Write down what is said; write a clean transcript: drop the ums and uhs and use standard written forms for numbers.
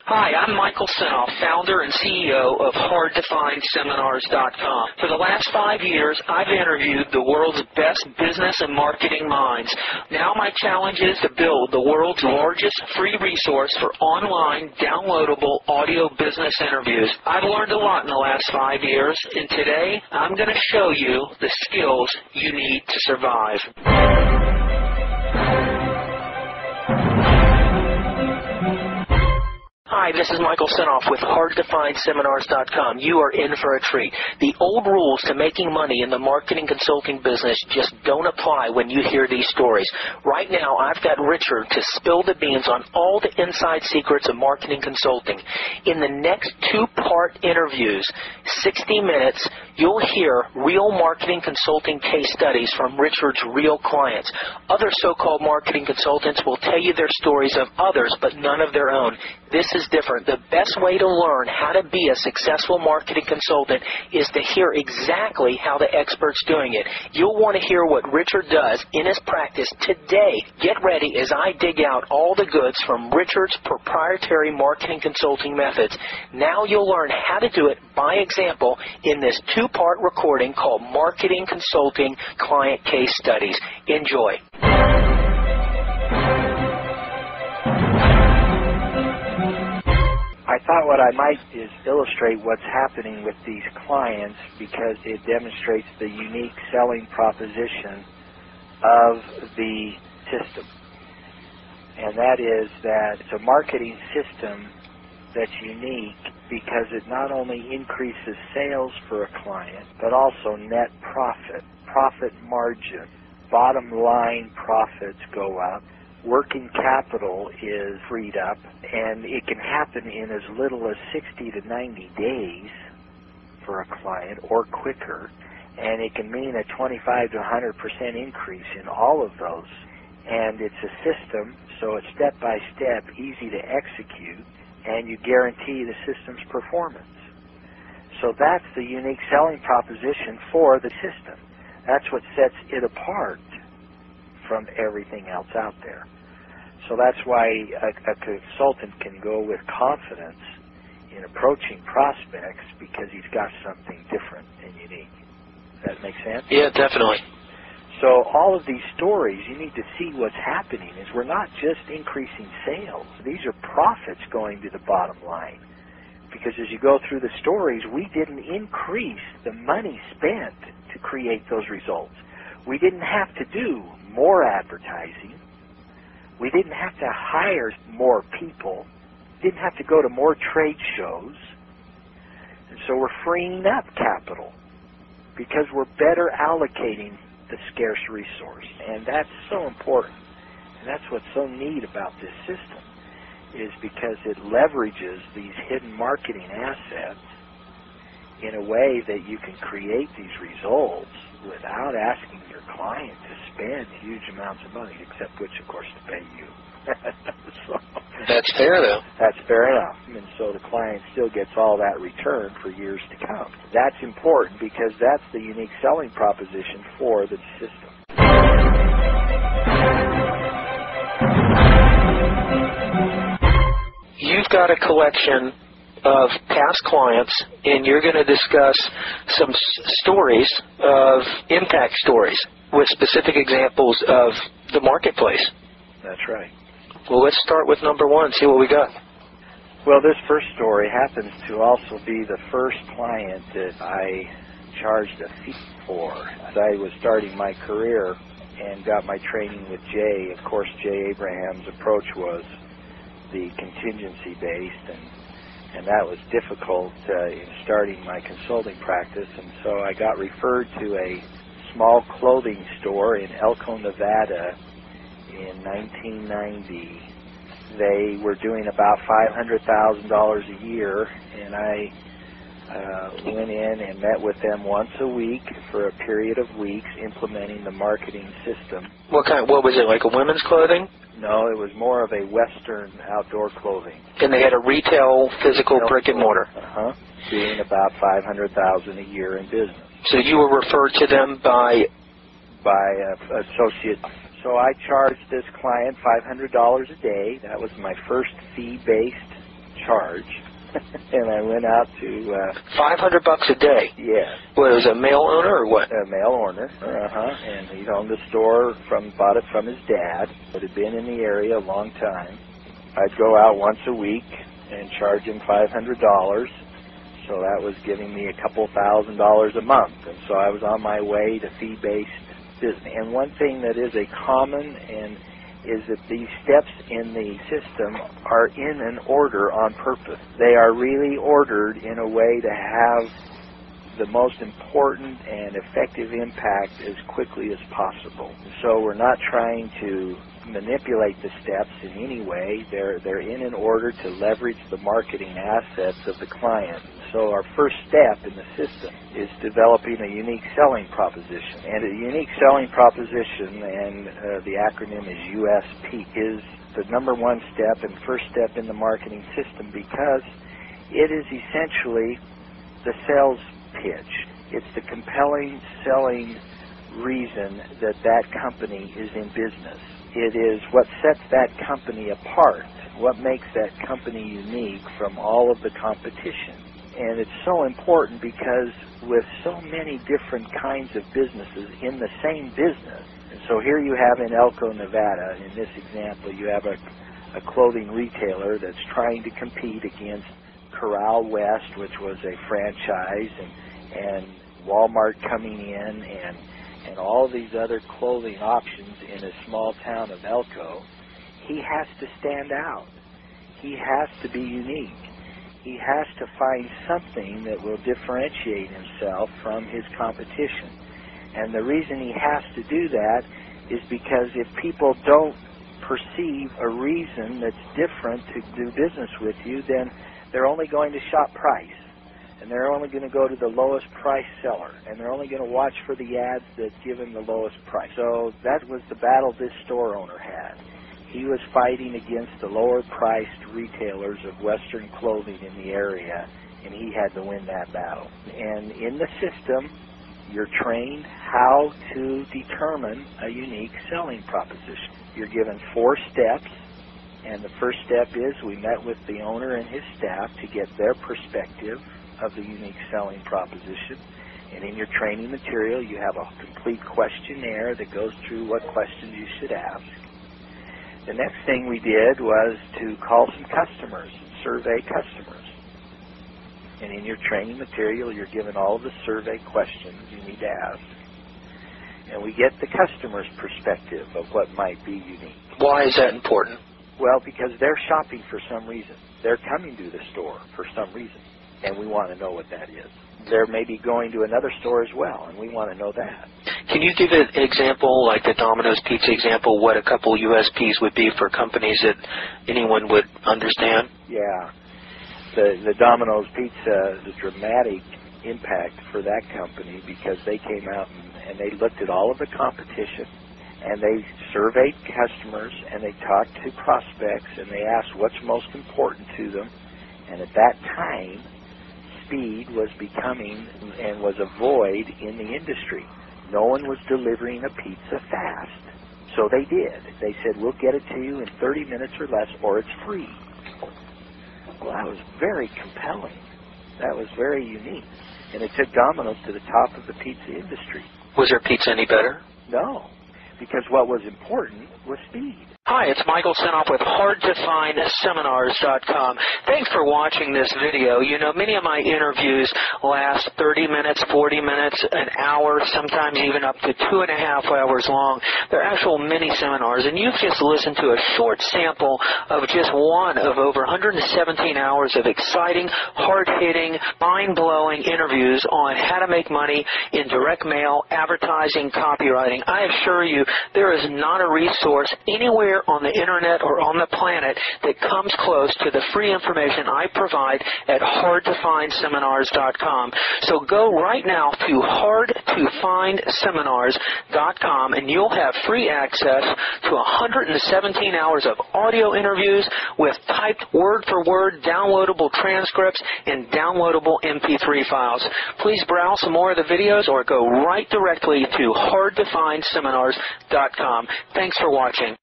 Hi, I'm Michael Senoff, founder and CEO of HardToFindSeminars.com. For the last 5 years, I've interviewed the world's best business and marketing minds. Now my challenge is to build the world's largest free resource for online, downloadable audio business interviews. I've learned a lot in the last 5 years, and today I'm going to show you the skills you need to survive. Hi, this is Michael Senoff with HardToFindSeminars.com. You are in for a treat. The old rules to making money in the marketing consulting business just don't apply when you hear these stories. Right now, I've got Richard to spill the beans on all the inside secrets of marketing consulting. In the next 2-part interviews, 60 minutes, you'll hear real marketing consulting case studies from Richard's real clients. Other so-called marketing consultants will tell you their stories of others, but none of their own. This is different. The best way to learn how to be a successful marketing consultant is to hear exactly how the expert's doing it. You'll want to hear what Richard does in his practice today. Get ready as I dig out all the goods from Richard's proprietary marketing consulting methods. Now you'll learn how to do it by example in this 2-part recording called Marketing Consulting Client Case Studies. Enjoy. I thought what I might is illustrate what's happening with these clients because it demonstrates the unique selling proposition of the system. And that is that it's a marketing system that's unique because it not only increases sales for a client, but also net profit, profit margin, bottom line profits go up. Working capital is freed up, and it can happen in as little as 60 to 90 days for a client or quicker, and it can mean a 25 to 100% increase in all of those. And it's a system, so it's step-by-step, easy to execute, and you guarantee the system's performance. So that's the unique selling proposition for the system. That's what sets it apart from everything else out there. So that's why a consultant can go with confidence in approaching prospects because he's got something different and unique. Does that make sense? Yeah, definitely. So all of these stories, you need to see what's happening is we're not just increasing sales. These are profits going to the bottom line. Because as you go through the stories, we didn't increase the money spent to create those results. We didn't have to do more advertising. We didn't have to hire more people. Didn't have to go to more trade shows. And so we're freeing up capital because we're better allocating the scarce resource. And that's so important. And that's what's so neat about this system is because it leverages these hidden marketing assets in a way that you can create these results without asking your client to spend huge amounts of money, except which, of course, to pay you. So, that's fair, though. That's fair enough. And so the client still gets all that return for years to come. That's important because that's the unique selling proposition for the system. You've got a collection of past clients, and you're going to discuss some stories of impact stories with specific examples of the marketplace. That's right. Well, let's start with number 1 and see what we got. Well, this first story happens to also be the first client that I charged a fee for. As I was starting my career and got my training with Jay, of course, Jay Abraham's approach was the contingency-based, and that was difficult in starting my consulting practice, and so I got referred to a small clothing store in Elko, Nevada in 1990. They were doing about $500,000 a year, and I went in and met with them once a week for a period of weeks implementing the marketing system. What was it, like a women's clothing? No, it was more of a Western outdoor clothing. And they had a retail, physical brick and mortar. Doing about $500,000 a year in business. So you were referred to them by associate. So I charged this client $500 a day. That was my first fee-based charge. And I went out to... $500 a day? Yes. What, was a male owner or what? A male owner, and he owned the store, bought it from his dad, but had been in the area a long time. I'd go out once a week and charge him $500, so that was giving me a couple $1,000s a month. And so I was on my way to fee-based business. And one thing that is a common is that these steps in the system are in an order on purpose. They are really ordered in a way to have the most important and effective impact as quickly as possible. So we're not trying to manipulate the steps in any way. They're in an order to leverage the marketing assets of the client. So our first step in the system is developing a unique selling proposition. And a unique selling proposition, and the acronym is USP, is the number one step and first step in the marketing system because it is essentially the sales pitch. It's the compelling selling reason that that company is in business. It is what sets that company apart, what makes that company unique from all of the competition. And it's so important because with so many different kinds of businesses in the same business, and so here you have in Elko, Nevada, in this example, you have a clothing retailer that's trying to compete against Corral West, which was a franchise, and Walmart coming in, and all these other clothing options in a small town of Elko. He has to stand out. He has to be unique. He has to find something that will differentiate himself from his competition. And the reason he has to do that is because if people don't perceive a reason that's different to do business with you, then they're only going to shop price. And they're only going to go to the lowest price seller. And they're only going to watch for the ads that give him the lowest price. So that was the battle this store owner had. He was fighting against the lower-priced retailers of Western clothing in the area, and he had to win that battle. And in the system, you're trained how to determine a unique selling proposition. You're given 4 steps, and the first step is we met with the owner and his staff to get their perspective of the unique selling proposition. And in your training material, you have a complete questionnaire that goes through what questions you should ask. The next thing we did was to call some customers and survey customers. And in your training material, you're given all of the survey questions you need to ask. And we get the customer's perspective of what might be unique. Why is that important? Well, because they're shopping for some reason. They're coming to the store for some reason, and we want to know what that is. They're maybe going to another store as well, and we want to know that. Can you give an example, like the Domino's Pizza example, what a couple USPs would be for companies that anyone would understand? Yeah. The Domino's Pizza is a dramatic impact for that company because they came out and they looked at all of the competition, and they surveyed customers, and they talked to prospects, and they asked what's most important to them. And at that time, speed was becoming and was a void in the industry. No one was delivering a pizza fast. So they did. They said, we'll get it to you in 30 minutes or less, or it's free. Well, that was very compelling. That was very unique. And it took Domino's to the top of the pizza industry. Was their pizza any better? No, because what was important was speed. Hi, it's Michael Senoff with HardToFindSeminars.com. Thanks for watching this video. You know, many of my interviews last 30 minutes, 40 minutes, an hour, sometimes even up to 2.5 hours long. They're actual mini-seminars, and you've just listened to a short sample of just one of over 117 hours of exciting, hard-hitting, mind-blowing interviews on how to make money in direct mail, advertising, copywriting. I assure you, there is not a resource anywhere on the internet or on the planet that comes close to the free information I provide at HardToFindSeminars.com. So go right now to HardToFindSeminars.com, and you'll have free access to 117 hours of audio interviews with typed word-for-word downloadable transcripts and downloadable MP3 files. Please browse some more of the videos or go right directly to HardToFindSeminars.com. Thanks for watching.